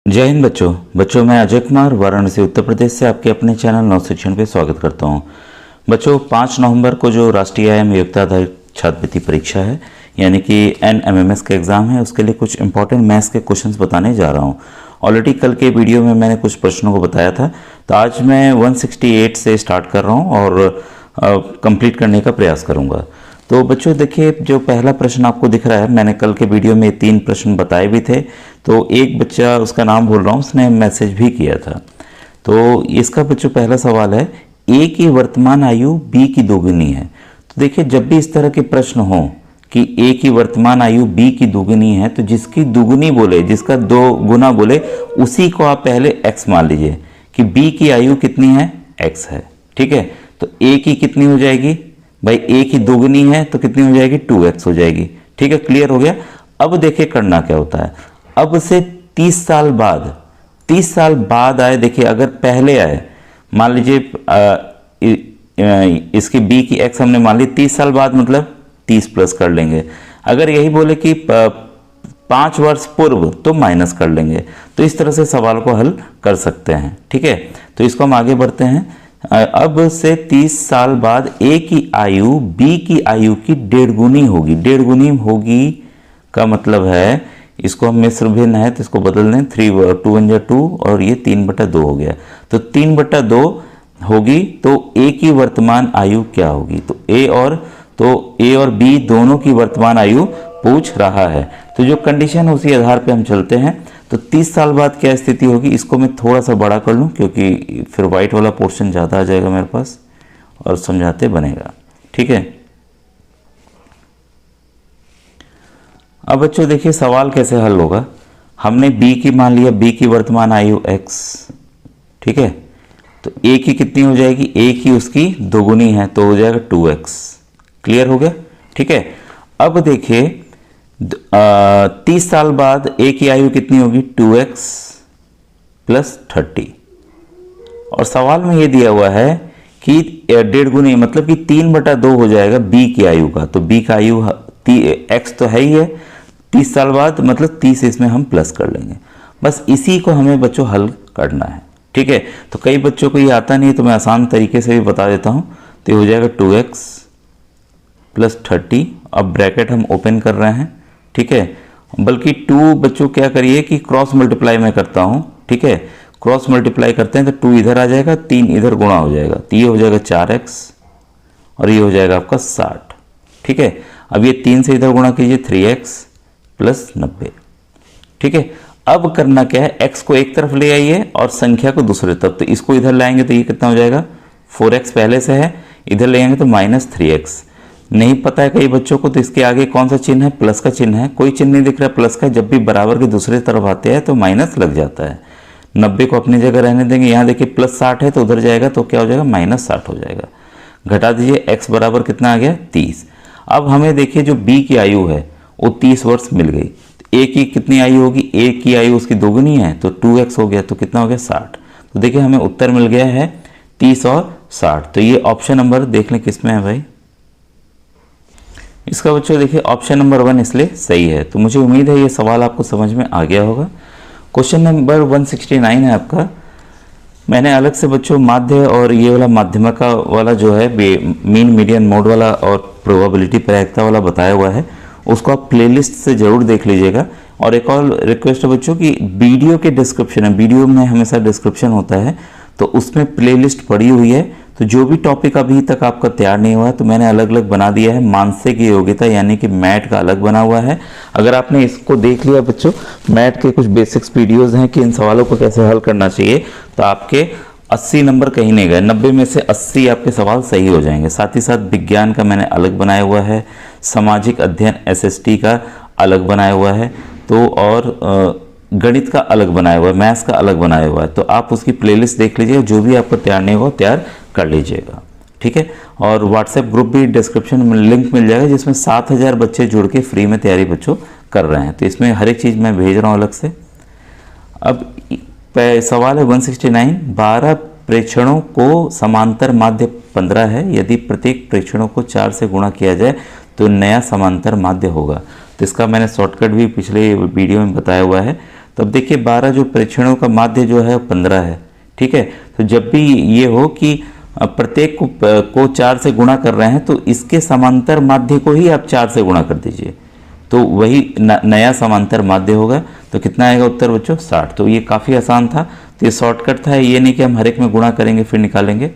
जय हिंद बच्चों मैं अजय कुमार वाराणसी उत्तर प्रदेश से आपके अपने चैनल नव शिक्षण पे स्वागत करता हूं। बच्चों 5 नवंबर को जो राष्ट्रीय आय योग्यता आधारित छात्रवृत्ति परीक्षा है यानी कि NMMS का एग्ज़ाम है, उसके लिए कुछ इंपॉर्टेंट मैथ्स के क्वेश्चंस बताने जा रहा हूं। ऑलरेडी कल के वीडियो में मैंने कुछ प्रश्नों को बताया था, तो आज मैं 168 से स्टार्ट कर रहा हूँ और कंप्लीट करने का प्रयास करूँगा। तो बच्चों देखिए, जो पहला प्रश्न आपको दिख रहा है, मैंने कल के वीडियो में 3 प्रश्न बताए भी थे। तो एक बच्चा, उसका नाम भूल रहा हूँ, उसने मैसेज भी किया था। तो इसका बच्चों पहला सवाल है, ए की वर्तमान आयु बी की दोगुनी है। तो देखिए, जब भी इस तरह के प्रश्न हो कि ए की वर्तमान आयु बी की दोगुनी है, तो जिसकी दोगुनी बोले, जिसका 2 गुना बोले, उसी को आप पहले x मान लीजिए कि बी की आयु कितनी है, x है। ठीक है, तो ए की कितनी हो जाएगी भाई, ए की दोगुनी है तो कितनी हो जाएगी, 2x हो जाएगी। ठीक है, क्लियर हो गया। अब देखिए करना क्या होता है। अब से 30 साल बाद आए, देखिए अगर पहले आए, मान लीजिए इसकी b की x हमने मान ली 30 साल बाद, मतलब 30 प्लस कर लेंगे। अगर यही बोले कि 5 वर्ष पूर्व, तो माइनस कर लेंगे। तो इस तरह से सवाल को हल कर सकते हैं। ठीक है, तो इसको हम आगे बढ़ते हैं। अब से 30 साल बाद ए की आयु बी की आयु की 1.5 गुनी होगी। 1.5 गुनी होगी का मतलब है, इसको हम मिश्र भिन्न है तो इसको बदल दें, 2 1 2 और ये 3/2 हो गया। तो 3/2 होगी, तो ए की वर्तमान आयु क्या होगी। तो ए और बी दोनों की वर्तमान आयु पूछ रहा है। तो जो कंडीशन है उसी आधार पे हम चलते हैं। तो 30 साल बाद क्या स्थिति होगी, इसको मैं थोड़ा सा बड़ा कर लूं क्योंकि फिर वाइट वाला पोर्शन ज़्यादा आ जाएगा मेरे पास और समझाते बनेगा। ठीक है, अब बच्चों देखिए सवाल कैसे हल होगा। हमने बी की मान लिया, बी की वर्तमान आयु x। ठीक है, तो ए की कितनी हो जाएगी, ए की उसकी दोगुनी है तो हो जाएगा 2x। क्लियर हो गया। ठीक है, अब देखिए 30 साल बाद ए की आयु कितनी होगी, 2x + 30। और सवाल में ये दिया हुआ है कि 1.5 गुनी, मतलब कि 3/2 हो जाएगा बी की आयु का। तो बी का आयु x तो है ही है, 30 साल बाद मतलब 30 इसमें हम प्लस कर लेंगे। बस इसी को हमें बच्चों हल करना है। ठीक है, तो कई बच्चों को ये आता नहीं, तो मैं आसान तरीके से भी बता देता हूँ। तो ये हो जाएगा 2x + 30। अब ब्रैकेट हम ओपन कर रहे हैं। ठीक है, बल्कि 2 बच्चों क्या करिए कि क्रॉस मल्टीप्लाई मैं करता हूँ। ठीक है, क्रॉस मल्टीप्लाई करते हैं तो 2 इधर आ जाएगा, 3 इधर गुणा हो जाएगा, तो ये हो जाएगा 4x और ये हो जाएगा आपका 60। ठीक है, अब ये 3 से इधर गुणा कीजिए, 3x + 90। ठीक है, अब करना क्या है, x को एक तरफ ले आइए और संख्या को दूसरे तरफ। तो इसको इधर लाएंगे तो ये कितना हो जाएगा, 4x पहले से है, इधर ले आएंगे तो -3x। नहीं पता है कई बच्चों को, तो इसके आगे कौन सा चिन्ह है, प्लस का चिन्ह है। कोई चिन्ह नहीं दिख रहा प्लस का, जब भी बराबर के दूसरे तरफ आते हैं तो माइनस लग जाता है। 90 को अपनी जगह रहने देंगे। यहाँ देखिए +60 है तो उधर जाएगा तो क्या हो जाएगा, -60 हो जाएगा। घटा दीजिए, x बराबर कितना आ गया, 30। अब हमें देखिए जो b की आयु है वो 30 वर्ष मिल गई। a की कितनी आयु होगी, a की आयु उसकी दोगुनी है तो 2x हो गया, तो कितना हो गया, 60। तो देखिए हमें उत्तर मिल गया है 30 और 60। तो ये ऑप्शन नंबर देख लें किस में है भाई, इसका बच्चों देखिए ऑप्शन नंबर 1 इसलिए सही है। तो मुझे उम्मीद है ये सवाल आपको समझ में आ गया होगा। क्वेश्चन नंबर 169 है आपका। मैंने अलग से बच्चों माध्य और ये वाला माध्यमिका वाला जो है मीन मीडियन मोड वाला और प्रोबेबिलिटी प्रायिकता वाला बताया हुआ है, उसको आप प्लेलिस्ट से जरूर देख लीजिएगा। और एक और रिक्वेस्ट है बच्चों की वीडियो के डिस्क्रिप्शन है, वीडियो में हमेशा डिस्क्रिप्शन होता है, तो उसमें प्लेलिस्ट पड़ी हुई है। तो जो भी टॉपिक अभी तक आपका तैयार नहीं हुआ तो मैंने अलग अलग बना दिया है। मानसिक योग्यता यानी कि मैट का अलग बना हुआ है। अगर आपने इसको देख लिया बच्चों, मैट के कुछ बेसिक्स वीडियोस हैं कि इन सवालों को कैसे हल करना चाहिए, तो आपके 80 नंबर कहीं नहीं गए, 90 में से 80 आपके सवाल सही हो जाएंगे। साथ ही साथ विज्ञान का मैंने अलग बनाया हुआ है, सामाजिक अध्ययन SST का अलग बनाया हुआ है, तो और गणित का अलग बनाया हुआ है, मैथ्स का अलग बनाया हुआ है। तो आप उसकी प्लेलिस्ट देख लीजिए, जो भी आपको तैयार नहीं हो तैयार कर लीजिएगा। ठीक है, और व्हाट्सएप ग्रुप भी डिस्क्रिप्शन में लिंक मिल जाएगा, जिसमें 7000 बच्चे जुड़ के फ्री में तैयारी बच्चों कर रहे हैं। तो इसमें हर एक चीज़ मैं भेज रहा हूँ अलग से। अब सवाल है 169, 12 प्रेक्षणों को समांतर माध्य 15 है। यदि प्रत्येक प्रेक्षणों को 4 से गुणा किया जाए तो नया समांतर माध्य होगा। तो इसका मैंने शॉर्टकट भी पिछले वीडियो में बताया हुआ है। तो तो अब देखिए 12 जो परीक्षणों का माध्य जो है 15 है, ठीक है। तो जब भी ये हो कि प्रत्येक को 4 से गुणा कर रहे हैं तो इसके समांतर माध्य को ही आप 4 से गुणा कर दीजिए, तो वही नया समांतर माध्य होगा। तो कितना आएगा उत्तर बच्चों 60। तो ये काफ़ी आसान था, तो ये शॉर्टकट था, ये नहीं कि हम हर एक में गुणा करेंगे फिर निकालेंगे।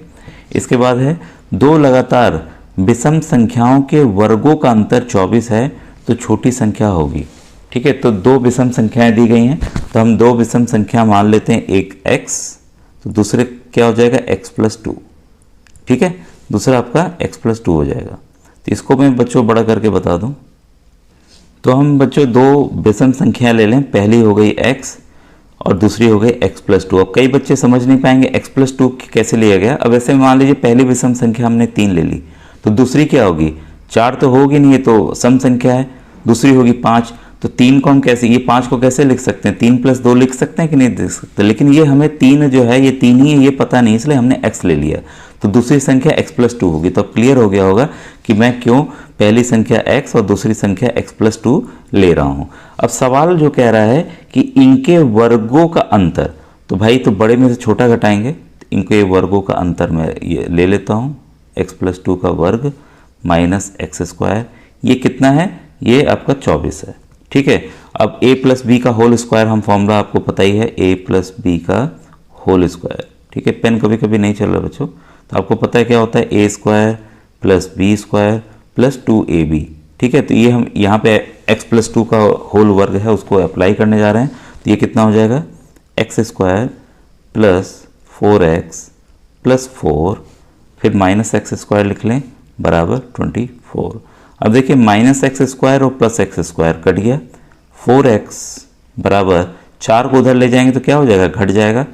इसके बाद है दो लगातार विषम संख्याओं के वर्गों का अंतर 24 है तो छोटी संख्या होगी, ठीक है। तो दो विषम संख्याएं दी गई हैं, तो हम दो विषम संख्या मान लेते हैं, एक x तो दूसरे क्या हो जाएगा x+2, ठीक है। दूसरा आपका x+2 हो जाएगा। तो इसको मैं बच्चों बड़ा करके बता दूं, तो हम बच्चों दो विषम संख्याएं ले लें, पहली हो गई x और दूसरी हो गई x+2। अब कई बच्चे समझ नहीं पाएंगे x+2 कैसे लिया गया। अब ऐसे मान लीजिए पहली विषम संख्या हमने 3 ले ली, तो दूसरी क्या होगी 4 तो होगी नहीं, ये तो सम संख्या है। दूसरी होगी 5, तो 3 को हम कैसे, ये 5 को कैसे लिख सकते हैं, 3+2 लिख सकते हैं कि नहीं लिख सकते। लेकिन ये हमें 3 जो है ये 3 ही है ये पता नहीं, इसलिए हमने x ले लिया, तो दूसरी संख्या x+2 होगी। तो अब क्लियर हो गया होगा कि मैं क्यों पहली संख्या x और दूसरी संख्या x+2 ले रहा हूं। अब सवाल जो कह रहा है कि इनके वर्गों का अंतर, तो भाई तो बड़े में से छोटा घटाएंगे, इनके वर्गों का अंतर मैं ये ले लेता हूं, x+2 का वर्ग माइनस x², ये कितना है, ये आपका 24 है, ठीक है। अब a+b का होल स्क्वायर, हम फॉर्मूला आपको पता ही है, a+b का होल स्क्वायर, ठीक है। पेन कभी कभी नहीं चल रहा बच्चों, तो आपको पता है क्या होता है, a² + b² + 2ab, ठीक है। तो ये हम यहाँ पे x+2 का होल वर्ग है उसको अप्लाई करने जा रहे हैं, तो ये कितना हो जाएगा x² + 4x + 4, फिर -x² लिख लें बराबर 24। अब देखिए -x² और +x² कट गया, 4x बराबर 4 को उधर ले जाएंगे तो क्या हो जाएगा, घट जाएगा,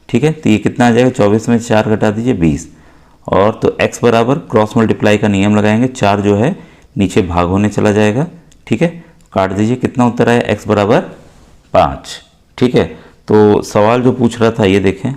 ठीक है। तो ये कितना आ जाएगा, 24 में 4 घटा दीजिए 20, और तो x बराबर क्रॉस मल्टीप्लाई का नियम लगाएंगे, 4 जो है नीचे भाग होने चला जाएगा, ठीक है। काट दीजिए, कितना उत्तर आया, x बराबर 5, ठीक है। तो सवाल जो पूछ रहा था ये देखें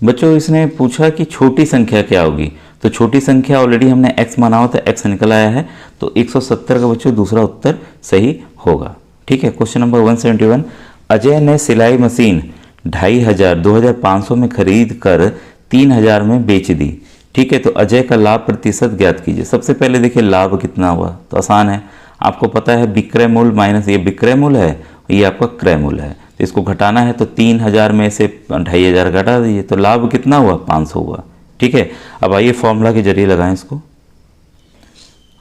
बच्चों, इसने पूछा कि छोटी संख्या क्या होगी, तो छोटी संख्या ऑलरेडी हमने x माना हुआ था, x निकल आया है, तो 170 का बच्चों दूसरा उत्तर सही होगा, ठीक है। क्वेश्चन नंबर 171, अजय ने सिलाई मशीन 2500 2500 में खरीद कर 3000 में बेच दी, ठीक है। तो अजय का लाभ प्रतिशत ज्ञात कीजिए। सबसे पहले देखिए लाभ कितना हुआ, तो आसान है, आपको पता है विक्रय मूल्य माइनस ये विक्रय मूल्य है, ये आपका क्रय मूल्य है, तो इसको घटाना है, तो 3000 में से 2500 घटा दीजिए, तो लाभ कितना हुआ 500 हुआ, ठीक है। अब आइए फॉर्मूला के जरिए लगाएं इसको।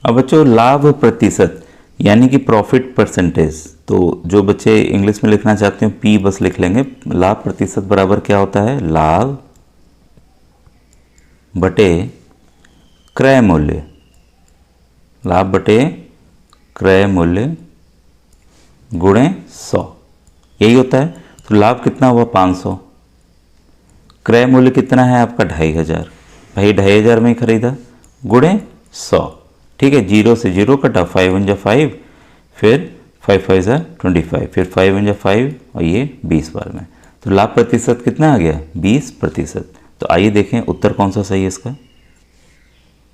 अब बच्चों लाभ प्रतिशत यानी कि प्रॉफिट परसेंटेज, तो जो बच्चे इंग्लिश में लिखना चाहते हैं P बस लिख लेंगे। लाभ प्रतिशत बराबर क्या होता है, लाभ बटे क्रय मूल्य, लाभ बटे क्रय मूल्य गुणे 100, यही होता है। तो लाभ कितना हुआ 500, क्रय मूल्य कितना है आपका 2500, भाई 2500 में ही खरीदा, गुणे 100, ठीक है। 0 से 0 कटा, 5 × 5, फिर 5 5 × 25, फिर 5 × 5 और ये 20 बार में, तो लाभ प्रतिशत कितना आ गया 20%। तो आइए देखें उत्तर कौन सा सही है इसका।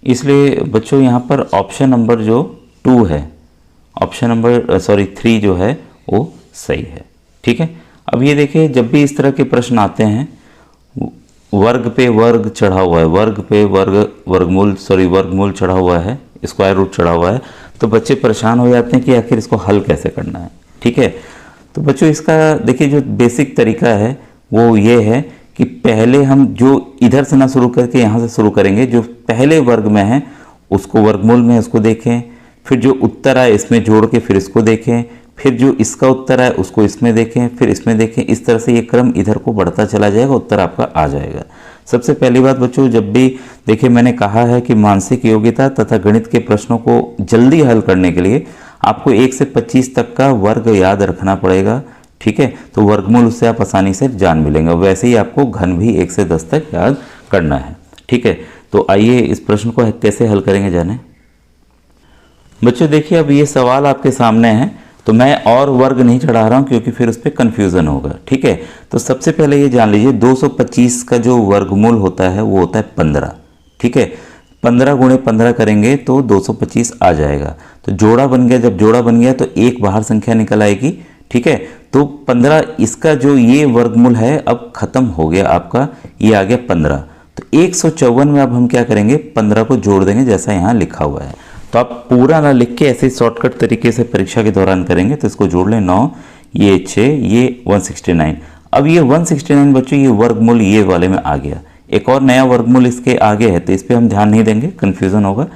इसलिए बच्चों यहाँ पर ऑप्शन नंबर जो 2 है, ऑप्शन नंबर 3 जो है वो सही है, ठीक है। अब ये देखिए जब भी इस तरह के प्रश्न आते हैं, वर्ग पे वर्ग चढ़ा हुआ है, वर्ग पे वर्गमूल चढ़ा हुआ है, स्क्वायर रूट चढ़ा हुआ है, तो बच्चे परेशान हो जाते हैं कि आखिर इसको हल कैसे करना है, ठीक है। तो बच्चों इसका देखिए जो बेसिक तरीका है वो ये है कि पहले हम जो इधर से ना शुरू करके यहाँ से शुरू करेंगे, जो पहले वर्ग में है उसको वर्गमूल में उसको देखें, फिर जो उत्तर आए इसमें जोड़ के फिर इसको देखें, फिर जो इसका उत्तर आए उसको इसमें देखें, फिर इसमें देखें, इस तरह से ये क्रम इधर को बढ़ता चला जाएगा, उत्तर आपका आ जाएगा। सबसे पहली बात बच्चों, जब भी देखिए मैंने कहा है कि मानसिक योग्यता तथा गणित के प्रश्नों को जल्दी हल करने के लिए आपको 1 से 25 तक का वर्ग याद रखना पड़ेगा, ठीक है। तो वर्गमूल उससे आप आसानी से जान मिलेंगे। वैसे ही आपको घन भी 1 से 10 तक याद करना है, ठीक है। तो आइए इस प्रश्न को कैसे हल करेंगे जाने। बच्चों देखिए अब ये सवाल आपके सामने है, तो मैं और वर्ग नहीं चढ़ा रहा हूँ क्योंकि फिर उस पर कन्फ्यूज़न होगा, ठीक है। तो सबसे पहले ये जान लीजिए 225 का जो वर्गमूल होता है वो होता है 15, ठीक है। 15 × 15 करेंगे तो 225 आ जाएगा। तो जोड़ा बन गया, जब जोड़ा बन गया तो एक बाहर संख्या निकल आएगी, ठीक है। तो 15 इसका जो ये वर्गमूल है अब खत्म हो गया आपका, ये आ गया 15। तो 154 में अब हम क्या करेंगे, 15 को जोड़ देंगे जैसा यहाँ लिखा हुआ है। तो आप पूरा ना लिख के ऐसे शॉर्टकट तरीके से परीक्षा के दौरान करेंगे। तो इसको जोड़ लें, 9 ये 6 ये 169। अब ये 169 बच्चों ये वर्गमूल ये वाले में आ गया। एक और नया वर्गमूल इसके आगे है तो इस पर हम ध्यान नहीं देंगे, कन्फ्यूज़न होगा।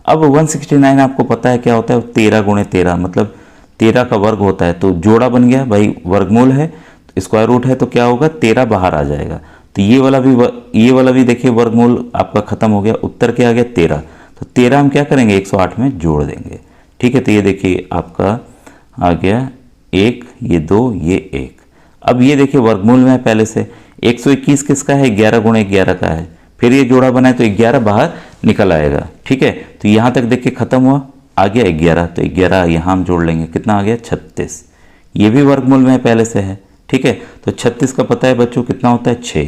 अब 169 आपको पता है क्या होता है, 13 गुणे 13 मतलब 13 का वर्ग होता है। तो जोड़ा बन गया भाई, वर्गमूल है स्क्वायर रूट है तो क्या होगा, 13 बाहर आ जाएगा। तो ये वाला भी देखिए वर्गमूल आपका खत्म हो गया, उत्तर क्या आ गया 13। तो 13 हम क्या करेंगे 108 में जोड़ देंगे। ठीक है, तो ये देखिए आपका आ गया 1 ये 2 ये 1। अब ये देखिए वर्गमूल में है पहले से, 121 किसका है, 11 गुणे 11 का है। फिर ये जोड़ा बनाए तो 11 बाहर निकल आएगा। ठीक है, तो यहाँ तक देखिए खत्म हुआ, आ गया 11। तो 11 यहाँ हम जोड़ लेंगे, कितना आ गया 36। ये भी वर्गमूल में पहले से है। ठीक है, तो 36 का पता है बच्चों कितना होता है 6।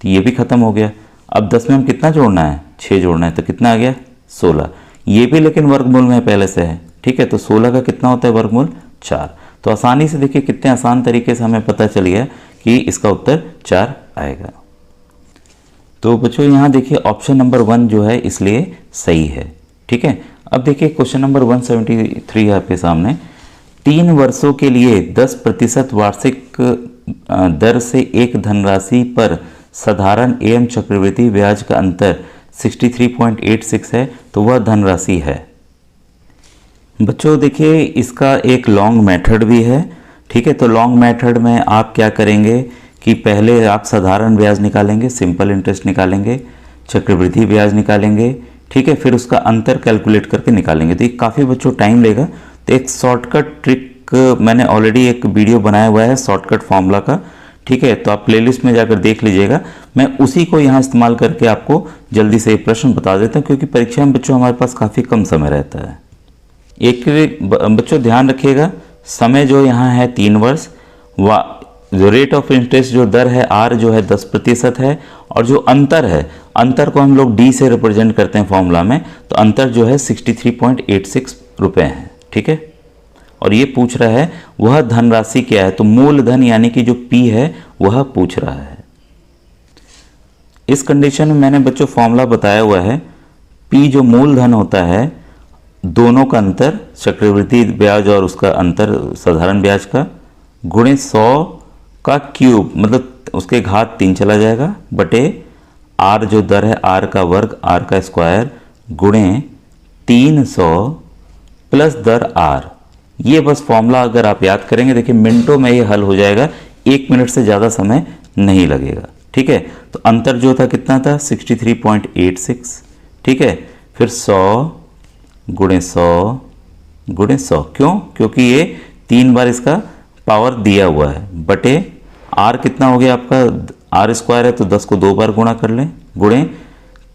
तो ये भी खत्म हो गया। अब 10 में हम कितना जोड़ना है, 6 जोड़ना है। तो कितना आ गया 16। ये भी लेकिन वर्गमूल में पहले से है। ठीक है, तो 16 का कितना होता है वर्गमूल 4। तो आसानी से देखिए कितने आसान तरीके से हमें पता चल गया कि इसका उत्तर 4 आएगा। तो बच्चों यहाँ देखिए ऑप्शन नंबर 1 जो है इसलिए सही है। ठीक है, अब देखिए क्वेश्चन नंबर 173 है आपके सामने। 3 वर्षों के लिए 10% वार्षिक दर से एक धनराशि पर साधारण एवं चक्रवृद्धि ब्याज का अंतर 63.86 है, तो वह धनराशि है। बच्चों देखिए इसका एक लॉन्ग मेथड भी है। ठीक है, तो लॉन्ग मेथड में आप क्या करेंगे कि पहले आप साधारण ब्याज निकालेंगे, सिंपल इंटरेस्ट निकालेंगे, चक्रवृद्धि ब्याज निकालेंगे। ठीक है, फिर उसका अंतर कैलकुलेट करके निकालेंगे। तो ये काफ़ी बच्चों टाइम लेगा। तो एक शॉर्टकट ट्रिक मैंने ऑलरेडी एक वीडियो बनाया हुआ है शॉर्टकट फॉर्मूला का। ठीक है, तो आप प्लेलिस्ट में जाकर देख लीजिएगा। मैं उसी को यहाँ इस्तेमाल करके आपको जल्दी से एक प्रश्न बता देता हूँ, क्योंकि परीक्षा में बच्चों हमारे पास काफ़ी कम समय रहता है। एक बच्चों ध्यान रखिएगा, समय जो यहाँ है 3 वर्ष, जो रेट ऑफ इंटरेस्ट जो दर है आर जो है 10% है, और जो अंतर है, अंतर को हम लोग डी से रिप्रेजेंट करते हैं फॉर्मूला में। तो अंतर जो है 63.86 रुपये है। ठीक है, और ये पूछ रहा है वह धनराशि क्या है, तो मूलधन यानी कि जो पी है वह पूछ रहा है। इस कंडीशन में मैंने बच्चों फॉर्मूला बताया हुआ है। पी जो मूलधन होता है, दोनों का अंतर, चक्रवृद्धि ब्याज और उसका अंतर साधारण ब्याज का, गुणे 100 का क्यूब मतलब उसके घात 3 चला जाएगा, बटे आर जो दर है आर का वर्ग आर का स्क्वायर, गुणे 300 प्लस दर आर। ये बस फॉर्मूला अगर आप याद करेंगे, देखिए मिनटों में ये हल हो जाएगा, 1 मिनट से ज़्यादा समय नहीं लगेगा। ठीक है, तो अंतर जो था कितना था 63.86। ठीक है, फिर 100 गुणे 100 गुणे 100, क्यों, क्योंकि ये 3 बार इसका पावर दिया हुआ है, बटे आर कितना हो गया आपका, आर स्क्वायर है तो 10 को 2 बार गुणा कर लें, गुणे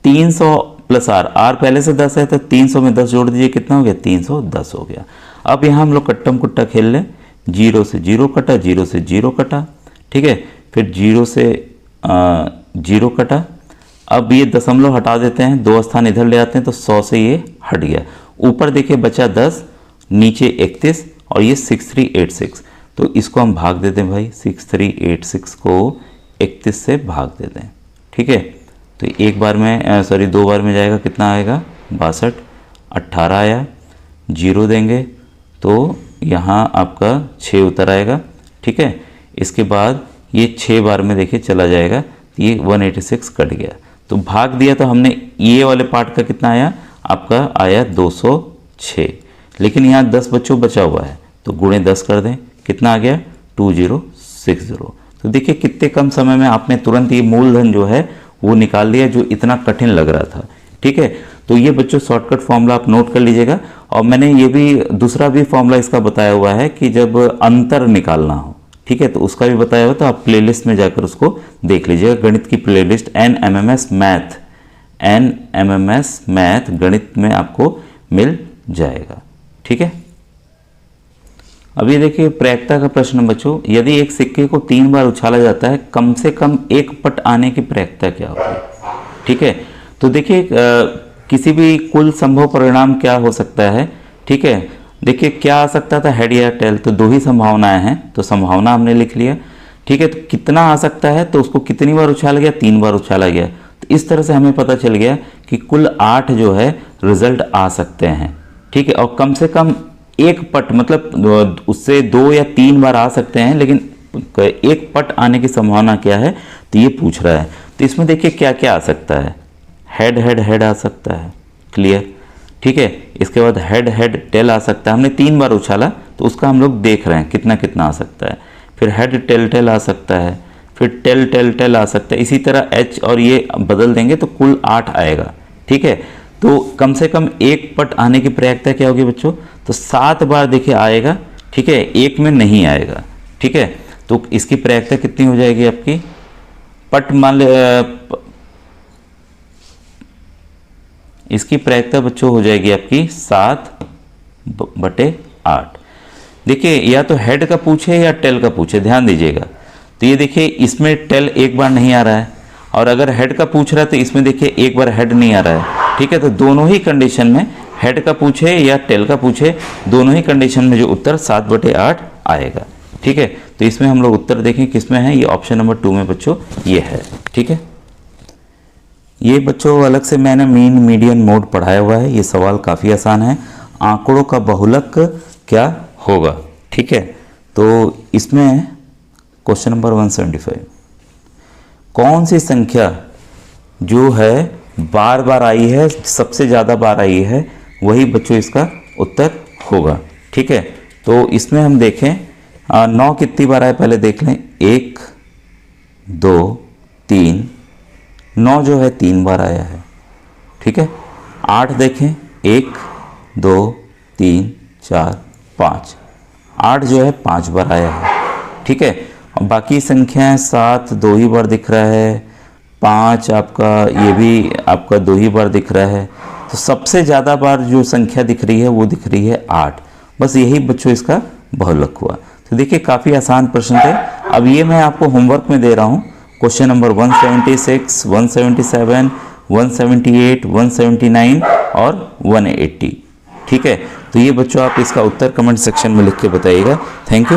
300 प्लस आर, आर पहले से 10 है तो 300 में 10 जोड़ दीजिए, कितना हो गया 310 हो गया। अब यहाँ हम लोग कट्टम कुट्टा खेल लें, 0 से 0 कटा, 0 से 0 कटा। ठीक है, फिर 0 से 0 कटा। अब ये दशमलव हटा देते हैं, 2 स्थान इधर ले आते हैं तो 100 से ये हट गया। ऊपर देखिए बचा 10, नीचे 31 और ये 6386। तो इसको हम भाग देते हैं भाई, 6386 को 31 से भाग देते हैं। ठीक है, तो एक बार में 2 बार में जाएगा, कितना आएगा 62, 18 आया, 0 देंगे तो यहाँ आपका 6 उतर आएगा। ठीक है, इसके बाद ये 6 बार में देखिए चला जाएगा, ये 186 कट गया। तो भाग दिया तो हमने ये वाले पार्ट का कितना आया, आपका आया 206, लेकिन यहाँ 10 बच्चों बचा हुआ है तो गुणे 10 कर दें, कितना आ गया 2060। तो देखिए कितने कम समय में आपने तुरंत ये मूलधन जो है वो निकाल लिया, जो इतना कठिन लग रहा था। ठीक है, तो ये बच्चों शॉर्टकट फॉर्मूला आप नोट कर लीजिएगा। और मैंने ये भी दूसरा भी फॉर्मूला इसका बताया हुआ है कि जब अंतर निकालना हो, ठीक है, तो उसका भी बताया हुआ, तो आप प्लेलिस्ट में जाकर उसको देख लीजिएगा, गणित की प्लेलिस्ट NMMS मैथ गणित में आपको मिल जाएगा। ठीक है, अभी देखिए प्रयोक्ता का प्रश्न बच्चों, यदि एक सिक्के को 3 बार उछाला जाता है, कम से कम 1 पट आने की प्रयोक्ता क्या होगी। ठीक है, तो देखिए किसी भी कुल संभव परिणाम क्या हो सकता है। ठीक है, देखिए क्या आ सकता था, हेड या टेल, तो दो ही संभावनाएं हैं, तो संभावना हमने लिख लिया। ठीक है, तो कितना आ सकता है, तो उसको कितनी बार उछाला गया, 3 बार उछाला गया। तो इस तरह से हमें पता चल गया कि कुल 8 जो है रिजल्ट आ सकते हैं। ठीक है, और कम से कम एक पट, मतलब उससे 2 या 3 बार आ सकते हैं, लेकिन एक पट आने की संभावना क्या है, तो ये पूछ रहा है। तो इसमें देखिए क्या क्या आ सकता है, हेड हेड हेड आ सकता है, क्लियर। ठीक है, इसके बाद हेड हेड टेल आ सकता है, हमने 3 बार उछाला तो उसका हम लोग देख रहे हैं कितना कितना आ सकता है। फिर हेड टेल टेल आ सकता है, फिर टेल टेल टेल आ सकता है, इसी तरह एच और ये बदल देंगे तो कुल 8 आएगा। ठीक है, तो कम से कम एक पट आने की प्रयासता क्या होगी बच्चों, तो 7 बार देखिए आएगा। ठीक है, एक में नहीं आएगा। ठीक है, तो इसकी प्रयासता कितनी हो जाएगी आपकी, पट मान इसकी प्रयासता बच्चों हो जाएगी आपकी 7/8। देखिए या तो हेड का पूछे या टेल का पूछे, ध्यान दीजिएगा। तो ये देखिए इसमें टेल एक बार नहीं आ रहा है, और अगर हेड का पूछ रहा है तो इसमें देखिए एक बार हेड नहीं आ रहा है। ठीक है, तो दोनों ही कंडीशन में, हेड का पूछे या टेल का पूछे, दोनों ही कंडीशन में जो उत्तर 7/8 आएगा। ठीक है, तो इसमें हम लोग उत्तर देखें किसमें है, ये ऑप्शन नंबर 2 में बच्चों ये है। ठीक है, ये बच्चों अलग से मैंने मीन मीडियन मोड पढ़ाया हुआ है। ये सवाल काफ़ी आसान है, आंकड़ों का बहुलक क्या होगा। ठीक है, तो इसमें क्वेश्चन नंबर 175, कौन सी संख्या जो है बार बार आई है, सबसे ज़्यादा बार आई है, वही बच्चों इसका उत्तर होगा। ठीक है, तो इसमें हम देखें 9 कितनी बार आए पहले देख लें, 1 2 3, 9 जो है 3 बार आया है। ठीक है, 8 देखें, 1 2 3 4 5, 8 जो है 5 बार आया है। ठीक है, और बाकी संख्याएं 7 2 ही बार दिख रहा है, 5 आपका ये भी आपका 2 ही बार दिख रहा है। तो सबसे ज़्यादा बार जो संख्या दिख रही है वो दिख रही है 8। बस यही बच्चों इसका बहुलक हुआ। तो देखिए काफ़ी आसान प्रश्न थे। अब ये मैं आपको होमवर्क में दे रहा हूँ, क्वेश्चन नंबर 176, 177, 178, 179 और 180। ठीक है, तो ये बच्चों आप इसका उत्तर कमेंट सेक्शन में लिख के बताइएगा। Thank you.